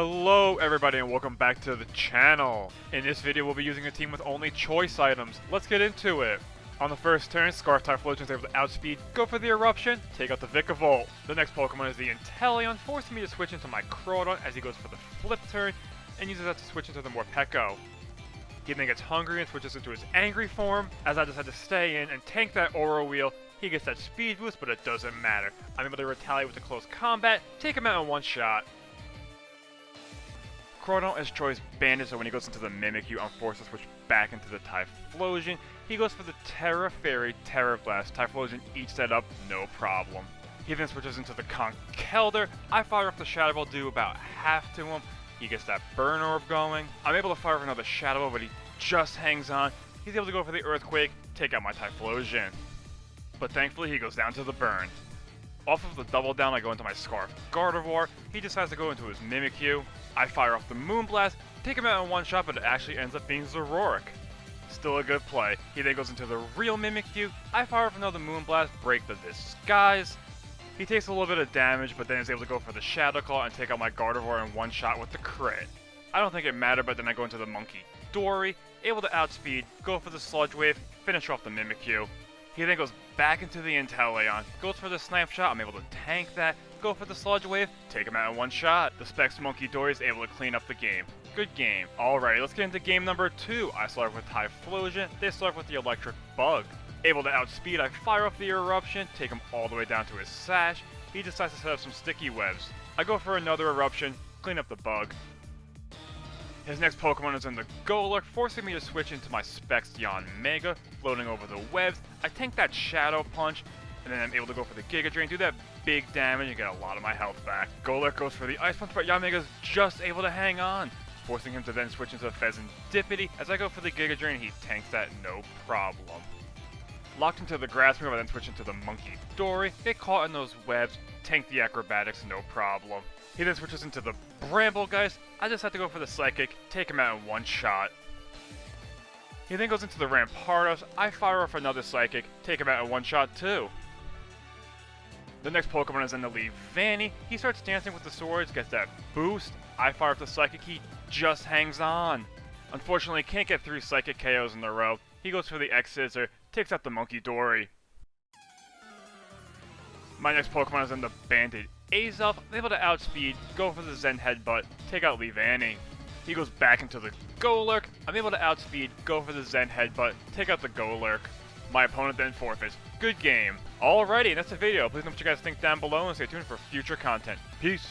Hello everybody and welcome back to the channel. In this video we'll be using a team with only choice items. Let's get into it. On the first turn, Scarf Typhlosion is able to outspeed, go for the Eruption, take out the Vikavolt. The next Pokemon is the Inteleon, forcing me to switch into my Crawdon as he goes for the flip turn, and uses that to switch into the Morpeko. He then gets hungry and switches into his angry form, as I decide to stay in and tank that Aura Wheel. He gets that speed boost, but it doesn't matter. I'm able to retaliate with the close combat, take him out in one shot. Crawdon is Troy's bandit, so when he goes into the Mimikyu, I'm forced to switch back into the Typhlosion. He goes for the Terra Fairy, Terra Blast. Typhlosion eats that up, no problem. He then switches into the Conkeldurr. I fire off the Shadow Ball, do about half to him. He gets that Burn Orb going. I'm able to fire off another Shadow Ball, but he just hangs on. He's able to go for the Earthquake, take out my Typhlosion. But thankfully he goes down to the Burn. Off of the double down, I go into my Scarf Gardevoir. He decides to go into his Mimikyu. I fire off the Moonblast, take him out in one shot, but it actually ends up being Zoroark. Still a good play. He then goes into the real Mimikyu. I fire off another Moonblast, break the Disguise. He takes a little bit of damage, but then is able to go for the Shadow Claw and take out my Gardevoir in one shot with the crit. I don't think it mattered, but then I go into the Monkey Dory, able to outspeed, go for the Sludge Wave, finish off the Mimikyu. He then goes back into the Inteleon, goes for the Slam Shot, I'm able to tank that, go for the Sludge Wave, take him out in one shot. The Specs Monkey Dory is able to clean up the game. Good game. Alrighty, let's get into game number 2. I start with Typhlosion, they start with the Electric Bug. Able to outspeed, I fire off the Eruption, take him all the way down to his Sash. He decides to set up some sticky webs. I go for another Eruption, clean up the bug. His next Pokemon is in the Golurk, forcing me to switch into my Specs-Yon Mega, floating over the webs. I tank that Shadow Punch, and then I'm able to go for the Giga Drain, do that big damage, and get a lot of my health back. Golurk goes for the Ice Punch, but Yanmega's just able to hang on, forcing him to then switch into Pheasantipity. As I go for the Giga Drain, he tanks that no problem. Locked into the Grass move, I then switch into the Monkey Dory, get caught in those webs, tank the Acrobatics no problem. He then switches into the Bramblegeist. I just have to go for the Psychic, take him out in one shot. He then goes into the Rampardos. I fire off another Psychic, take him out in one shot too. The next Pokemon is in the Leavanny. He starts dancing with the swords, gets that boost. I fire off the Psychic, he just hangs on. Unfortunately, can't get 3 Psychic KOs in a row. He goes for the X-Scissor, takes out the Monkey Dory. My next Pokemon is in the Bandit Azelf. I'm able to outspeed, go for the Zen Headbutt, take out Leavanny. He goes back into the Golurk. I'm able to outspeed, go for the Zen Headbutt, take out the Golurk. My opponent then forfeits. Good game. Alrighty, that's the video. Please know what you guys think down below and stay tuned for future content. Peace.